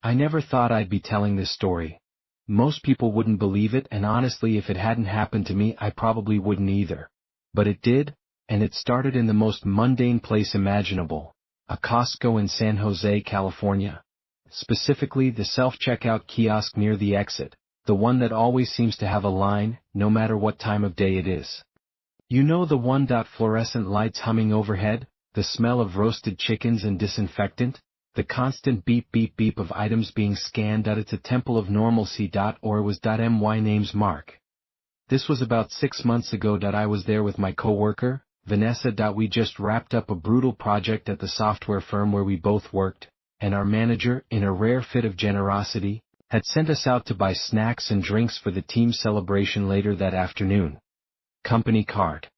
I never thought I'd be telling this story. Most people wouldn't believe it, and honestly if it hadn't happened to me I probably wouldn't either. But it did, and it started in the most mundane place imaginable, a Costco in San Jose, California. Specifically the self-checkout kiosk near the exit, the one that always seems to have a line, no matter what time of day it is. You know the one, fluorescent lights humming overhead, the smell of roasted chickens and disinfectant, the constant beep beep beep of items being scanned. It's a temple of normalcy. Or it was. My name's Mark. This was about 6 months ago. I was there with my coworker, Vanessa. We just wrapped up a brutal project at the software firm where we both worked, and our manager, in a rare fit of generosity, had sent us out to buy snacks and drinks for the team celebration later that afternoon. Company card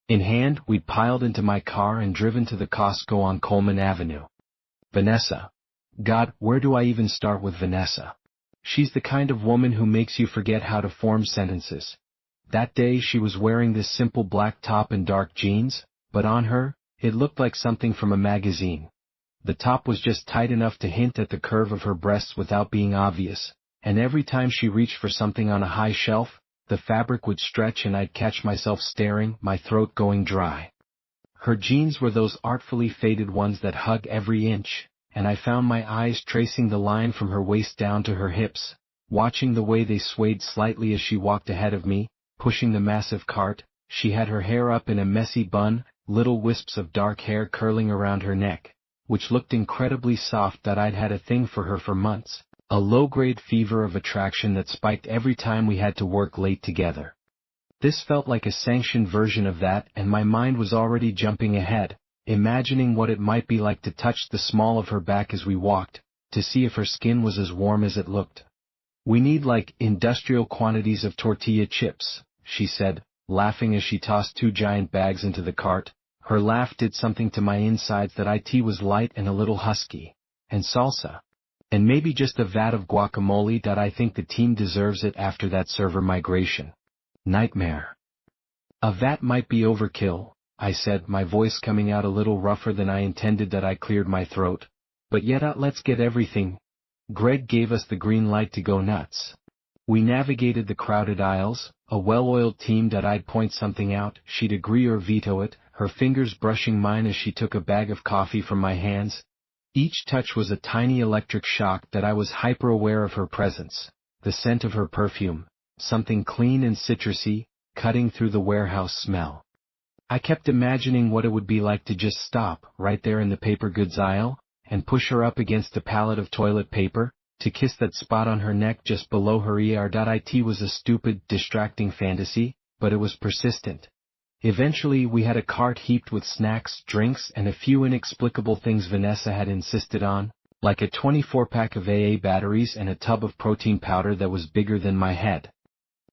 in hand, we'd piled into my car and driven to the Costco on Coleman Avenue. Vanessa. God, where do I even start with Vanessa? She's the kind of woman who makes you forget how to form sentences. That day she was wearing this simple black top and dark jeans, but on her, it looked like something from a magazine. The top was just tight enough to hint at the curve of her breasts without being obvious, and every time she reached for something on a high shelf, the fabric would stretch and I'd catch myself staring, my throat going dry. Her jeans were those artfully faded ones that hug every inch, and I found my eyes tracing the line from her waist down to her hips, watching the way they swayed slightly as she walked ahead of me, pushing the massive cart. She had her hair up in a messy bun, little wisps of dark hair curling around her neck, which looked incredibly soft. I'd had a thing for her for months, a low-grade fever of attraction that spiked every time we had to work late together. This felt like a sanctioned version of that, and my mind was already jumping ahead, imagining what it might be like to touch the small of her back as we walked, to see if her skin was as warm as it looked. We need industrial quantities of tortilla chips, she said, laughing as she tossed 2 giant bags into the cart. Her laugh did something to my insides. It was light and a little husky. And salsa. And maybe just a vat of guacamole. I think the team deserves it after that server migration. Nightmare. A vat might be overkill, I said, my voice coming out a little rougher than I intended. I cleared my throat. But yet let's get everything. Greg gave us the green light to go nuts. We navigated the crowded aisles, a well-oiled team. I'd point something out, she'd agree or veto it, her fingers brushing mine as she took a bag of coffee from my hands. Each touch was a tiny electric shock. I was hyper-aware of her presence, the scent of her perfume, something clean and citrusy, cutting through the warehouse smell. I kept imagining what it would be like to just stop, right there in the paper goods aisle, and push her up against a pallet of toilet paper, to kiss that spot on her neck just below her ear. It was a stupid, distracting fantasy, but it was persistent. Eventually we had a cart heaped with snacks, drinks, and a few inexplicable things Vanessa had insisted on, like a 24-pack of AA batteries and a tub of protein powder that was bigger than my head.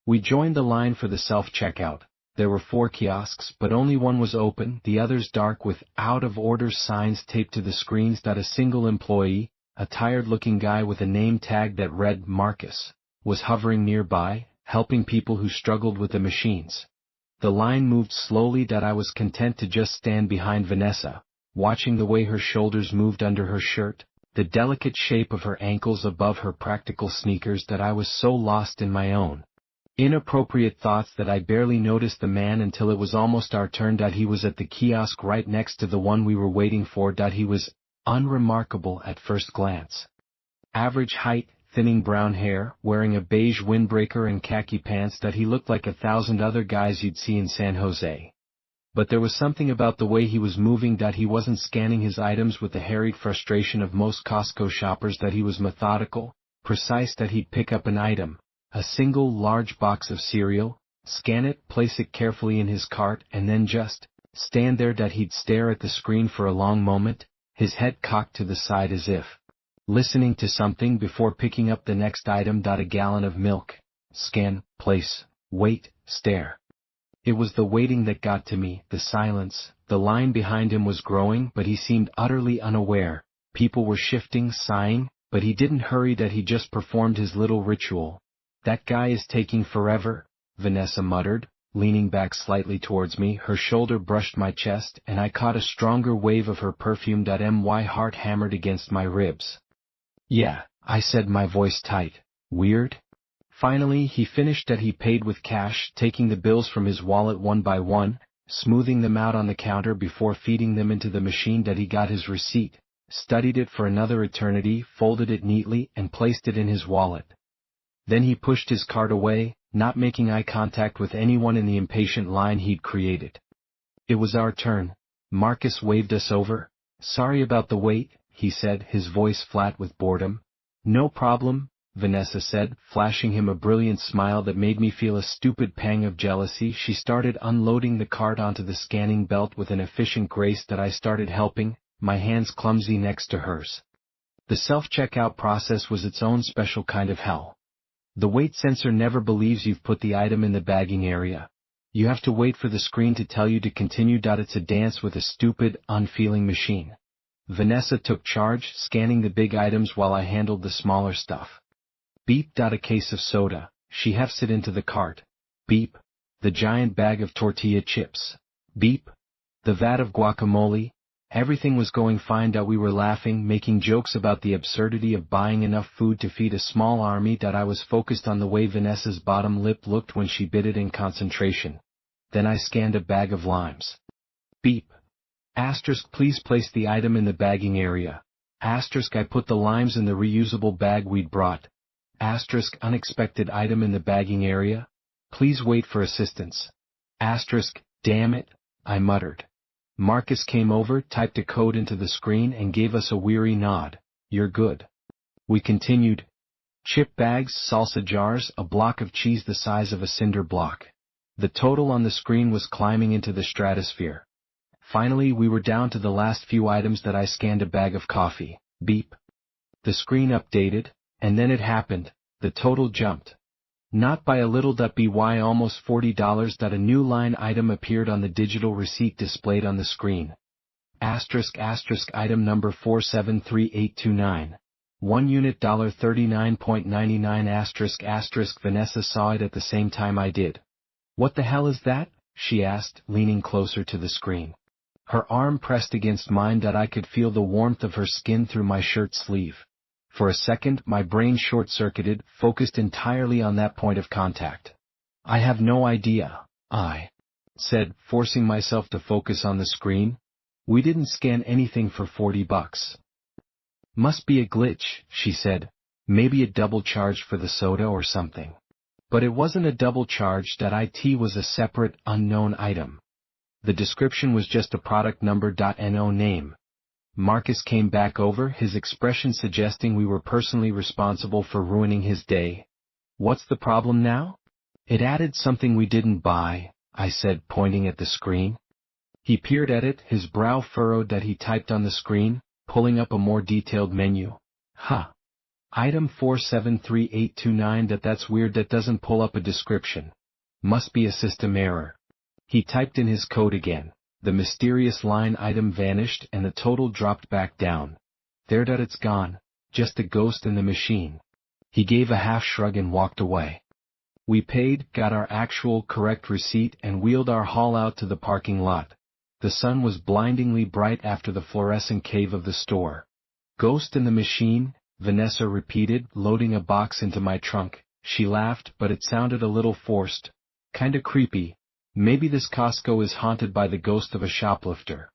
We joined the line for the self-checkout. There were 4 kiosks, but only one was open, the others dark with out-of-order signs taped to the screens. A single employee, a tired-looking guy with a name tag that read Marcus, was hovering nearby, helping people who struggled with the machines. The line moved slowly. I was content to just stand behind Vanessa, watching the way her shoulders moved under her shirt, the delicate shape of her ankles above her practical sneakers. I was so lost in my own inappropriate thoughts that I barely noticed the man until it was almost our turn. He was at the kiosk right next to the one we were waiting for. He was unremarkable at first glance. Average height, thinning brown hair, wearing a beige windbreaker and khaki pants. He looked like 1,000 other guys you'd see in San Jose. But there was something about the way he was moving. He wasn't scanning his items with the harried frustration of most Costco shoppers. He was methodical, precise. He'd pick up an item, a single large box of cereal, scan it, place it carefully in his cart, and then just stand there. He'd stare at the screen for a long moment, his head cocked to the side as if listening to something before picking up the next item. A gallon of milk. Scan, place, wait, stare. It was the waiting that got to me, the silence. The line behind him was growing, but he seemed utterly unaware. People were shifting, sighing, but he didn't hurry. He just performed his little ritual. That guy is taking forever, Vanessa muttered, leaning back slightly towards me. Her shoulder brushed my chest, and I caught a stronger wave of her perfume. My heart hammered against my ribs. Yeah, I said, my voice tight. Weird? Finally he finished that he paid with cash, taking the bills from his wallet one by one, smoothing them out on the counter before feeding them into the machine. That he got his receipt, studied it for another eternity, folded it neatly, and placed it in his wallet. Then he pushed his cart away, not making eye contact with anyone in the impatient line he'd created. It was our turn. Marcus waved us over. Sorry about the wait, he said, his voice flat with boredom. No problem, Vanessa said, flashing him a brilliant smile that made me feel a stupid pang of jealousy. She started unloading the cart onto the scanning belt with an efficient grace that I started helping, my hands clumsy next to hers. The self-checkout process was its own special kind of hell. The weight sensor never believes you've put the item in the bagging area. You have to wait for the screen to tell you to continue. It's a dance with a stupid, unfeeling machine. Vanessa took charge, scanning the big items while I handled the smaller stuff. Beep. A case of soda. She hefts it into the cart. Beep. The giant bag of tortilla chips. Beep. The vat of guacamole. Everything was going fine. We were laughing, making jokes about the absurdity of buying enough food to feed a small army. I was focused on the way Vanessa's bottom lip looked when she bit it in concentration. Then I scanned a bag of limes. Beep. Asterisk. Please place the item in the bagging area. Asterisk. I put the limes in the reusable bag we'd brought. Asterisk. Unexpected item in the bagging area. Please wait for assistance. Asterisk. Damn it, I muttered. Marcus came over, typed a code into the screen, and gave us a weary nod. You're good. We continued. Chip bags, salsa jars, a block of cheese the size of a cinder block. The total on the screen was climbing into the stratosphere. Finally we were down to the last few items. I scanned a bag of coffee. Beep. The screen updated, and then it happened. The total jumped. Not by a little. By almost $40. A new line item appeared on the digital receipt displayed on the screen. Asterisk. Item number 473829. 1 unit $39.99. Asterisk. Vanessa saw it at the same time I did. What the hell is that? She asked, leaning closer to the screen. Her arm pressed against mine. I could feel the warmth of her skin through my shirt sleeve. For a second my brain short-circuited, focused entirely on that point of contact. I have no idea, I said, forcing myself to focus on the screen. We didn't scan anything for $40. Must be a glitch, she said. Maybe a double charge for the soda or something. But it wasn't a double charge. It was a separate, unknown item. The description was just a product number. No name. Marcus came back over, his expression suggesting we were personally responsible for ruining his day. What's the problem now? It added something we didn't buy, I said, pointing at the screen. He peered at it, his brow furrowed. He typed on the screen, pulling up a more detailed menu. Huh. Item 473829. That's weird. That doesn't pull up a description. Must be a system error. He typed in his code again. The mysterious line item vanished and the total dropped back down. There. It's gone. Just a ghost in the machine. He gave a half shrug and walked away. We paid, got our actual correct receipt, and wheeled our haul out to the parking lot. The sun was blindingly bright after the fluorescent cave of the store. Ghost in the machine, Vanessa repeated, loading a box into my trunk. She laughed, but it sounded a little forced. Kinda creepy. Maybe this Costco is haunted by the ghost of a shoplifter.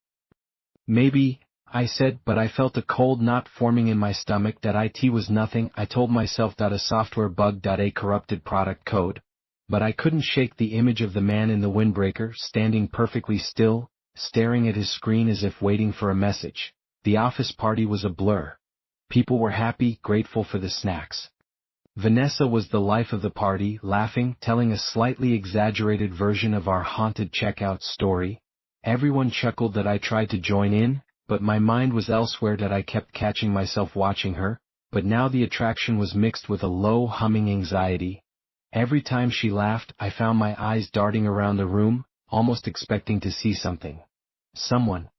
Maybe, I said, but I felt a cold knot forming in my stomach. It was nothing, I told myself. A software bug. A corrupted product code. But I couldn't shake the image of the man in the windbreaker, standing perfectly still, staring at his screen as if waiting for a message. The office party was a blur. People were happy, grateful for the snacks. Vanessa was the life of the party, laughing, telling a slightly exaggerated version of our haunted checkout story. Everyone chuckled. I tried to join in, but my mind was elsewhere. I kept catching myself watching her, but now the attraction was mixed with a low humming anxiety. Every time she laughed, I found my eyes darting around the room, almost expecting to see something. Someone.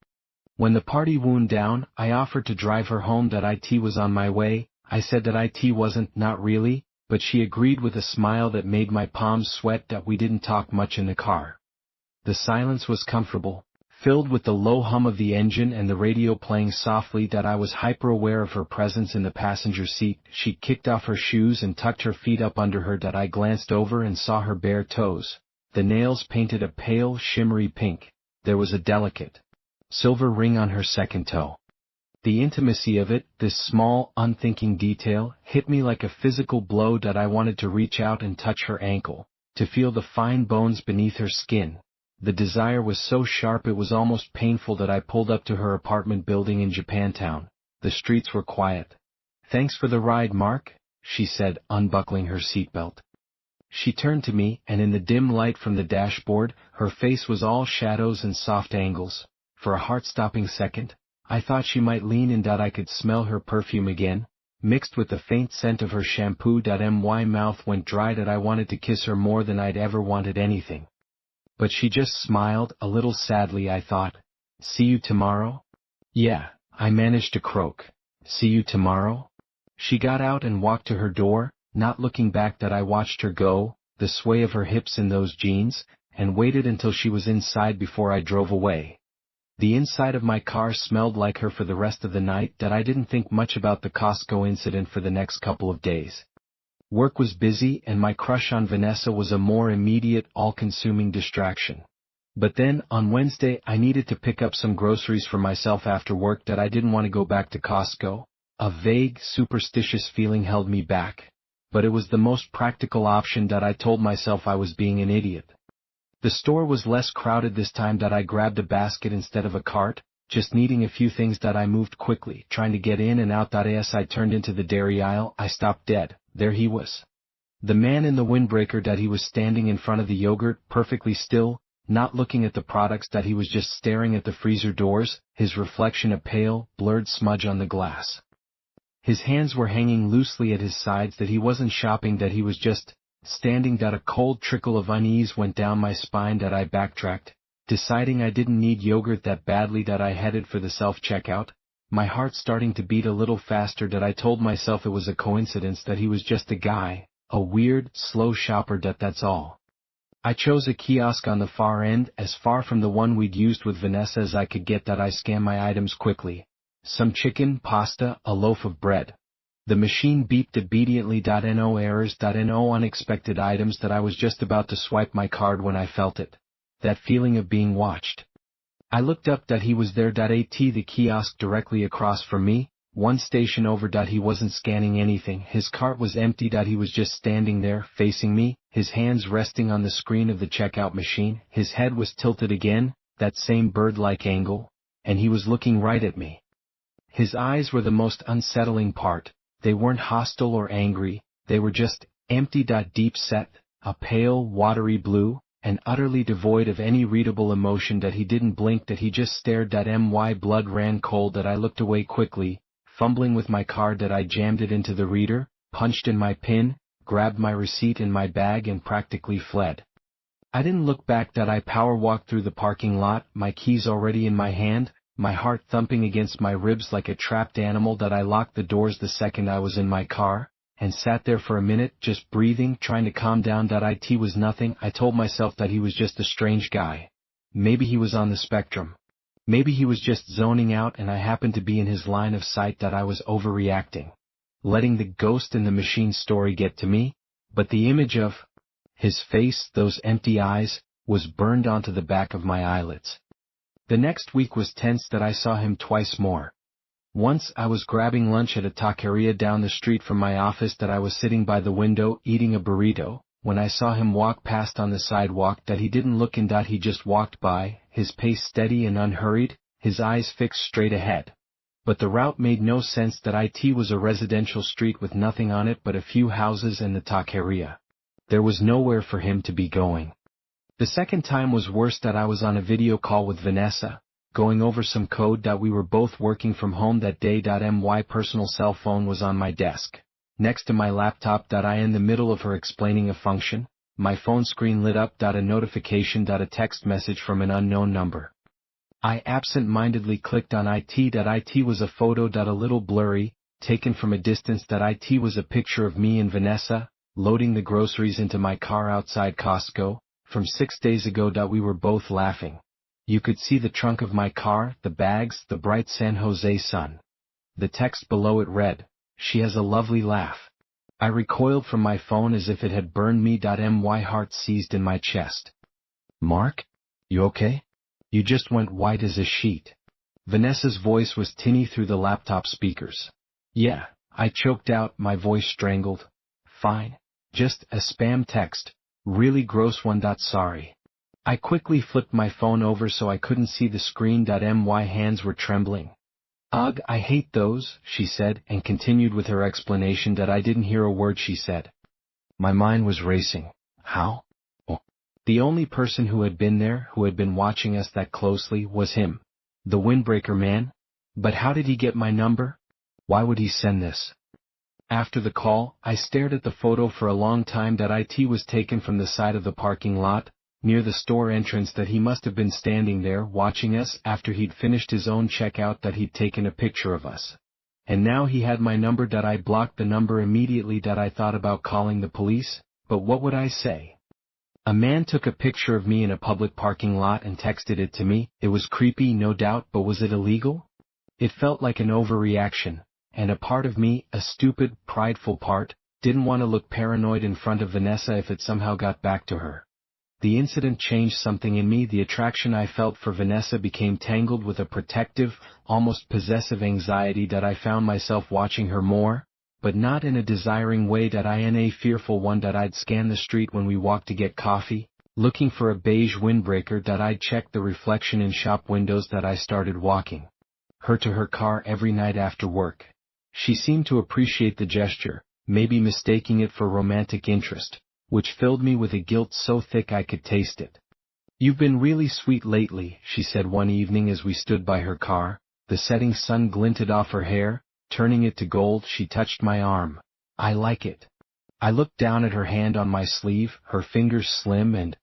When the party wound down, I offered to drive her home. It was on my way. I said that it wasn't, not really, but she agreed with a smile that made my palms sweat. We didn't talk much in the car. The silence was comfortable, filled with the low hum of the engine and the radio playing softly. That I was hyper-aware of her presence in the passenger seat. She kicked off her shoes and tucked her feet up under her. That I glanced over and saw her bare toes, the nails painted a pale, shimmery pink. There was a delicate silver ring on her second toe. The intimacy of it, this small, unthinking detail, hit me like a physical blow. That I wanted to reach out and touch her ankle, to feel the fine bones beneath her skin. The desire was so sharp it was almost painful. That I pulled up to her apartment building in Japantown. The streets were quiet. "Thanks for the ride, Mark," she said, unbuckling her seatbelt. She turned to me, and in the dim light from the dashboard, her face was all shadows and soft angles. For a heart-stopping second, I thought she might lean in. That I could smell her perfume again, mixed with the faint scent of her shampoo. My mouth went dry. That I wanted to kiss her more than I'd ever wanted anything. But she just smiled, a little sadly. I thought, "See you tomorrow?" "Yeah," I managed to croak. "See you tomorrow?" She got out and walked to her door, not looking back. That I watched her go, the sway of her hips in those jeans, and waited until she was inside before I drove away. The inside of my car smelled like her for the rest of the night. That I didn't think much about the Costco incident for the next couple of days. Work was busy, and my crush on Vanessa was a more immediate, all-consuming distraction. But then, on Wednesday, I needed to pick up some groceries for myself after work. That I didn't want to go back to Costco. A vague, superstitious feeling held me back. But it was the most practical option. That I told myself I was being an idiot. The store was less crowded this time. That I grabbed a basket instead of a cart, just needing a few things. That I moved quickly, trying to get in and out. As I turned into the dairy aisle, I stopped dead. There he was. The man in the windbreaker. That he was standing in front of the yogurt, perfectly still, not looking at the products. That he was just staring at the freezer doors, his reflection a pale, blurred smudge on the glass. His hands were hanging loosely at his sides. That he wasn't shopping. That he was just standing. That a cold trickle of unease went down my spine. That I backtracked, deciding I didn't need yogurt that badly. That I headed for the self-checkout, my heart starting to beat a little faster. That I told myself it was a coincidence. That he was just a guy, a weird, slow shopper. That's all. I chose a kiosk on the far end, as far from the one we'd used with Vanessa as I could get. That I scanned my items quickly. Some chicken, pasta, a loaf of bread. The machine beeped obediently. No errors. No unexpected items. That I was just about to swipe my card when I felt it. That feeling of being watched. I looked up. That he was there. At the kiosk directly across from me, one station over. He wasn't scanning anything. His cart was empty. He was just standing there, facing me, his hands resting on the screen of the checkout machine. His head was tilted again, that same bird-like angle, and he was looking right at me. His eyes were the most unsettling part. They weren't hostile or angry, they were just empty. Deep set, a pale, watery blue, and utterly devoid of any readable emotion. That he didn't blink. That he just stared. My blood ran cold. That I looked away quickly, fumbling with my card. That I jammed it into the reader, punched in my PIN, grabbed my receipt in my bag and practically fled. I didn't look back. I power walked through the parking lot, my keys already in my hand, my heart thumping against my ribs like a trapped animal. I locked the doors the second I was in my car, and sat there for a minute, just breathing, trying to calm down. It was nothing. I told myself that he was just a strange guy. Maybe he was on the spectrum. Maybe he was just zoning out and I happened to be in his line of sight. That I was overreacting, letting the ghost in the machine story get to me, but the image of his face, those empty eyes, was burned onto the back of my eyelids. The next week was tense. I saw him twice more. Once I was grabbing lunch at a taqueria down the street from my office. I was sitting by the window eating a burrito, when I saw him walk past on the sidewalk. He didn't look in. He just walked by, his pace steady and unhurried, his eyes fixed straight ahead. But the route made no sense. It was a residential street with nothing on it but a few houses and the taqueria. There was nowhere for him to be going. The second time was worse. I was on a video call with Vanessa, going over some code. We were both working from home that day. My personal cell phone was on my desk, next to my laptop. In the middle of her explaining a function, my phone screen lit up. A notification. A text message from an unknown number. I absent-mindedly clicked on it. It was a photo. A little blurry, taken from a distance. It was a picture of me and Vanessa, loading the groceries into my car outside Costco, from 6 days ago. We were both laughing. You could see the trunk of my car, the bags, the bright San Jose sun. The text below it read, "She has a lovely laugh." I recoiled from my phone as if it had burned me. My heart seized in my chest. "Mark? You okay?" You just went white as a sheet. Vanessa's voice was tinny through the laptop speakers. "Yeah," I choked out, my voice strangled. "Fine. Just a spam text. Really gross one. Sorry." I quickly flipped my phone over so I couldn't see the screen. My hands were trembling. "Ugh, I hate those," she said, and continued with her explanation. I didn't hear a word she said. My mind was racing. How? Oh. The only person who had been there, who had been watching us that closely, was him. The windbreaker man? But how did he get my number? Why would he send this? After the call, I stared at the photo for a long time. It was taken from the side of the parking lot, near the store entrance. He must have been standing there watching us after he'd finished his own checkout. He'd taken a picture of us. And now he had my number. I blocked the number immediately. I thought about calling the police, but what would I say? A man took a picture of me in a public parking lot and texted it to me. It was creepy, no doubt, but was it illegal? It felt like an overreaction, and a part of me, a stupid, prideful part, didn't want to look paranoid in front of Vanessa if it somehow got back to her. The incident changed something in me. The attraction I felt for Vanessa became tangled with a protective, almost possessive anxiety. I found myself watching her more, but not in a desiring way. In a fearful one. I'd scan the street when we walked to get coffee, looking for a beige windbreaker. I'd check the reflection in shop windows. I started walking her to her car every night after work. She seemed to appreciate the gesture, maybe mistaking it for romantic interest, which filled me with a guilt so thick I could taste it. "You've been really sweet lately," she said one evening as we stood by her car. The setting sun glinted off her hair, turning it to gold. She touched my arm. "I like it." I looked down at her hand on my sleeve, her fingers slim and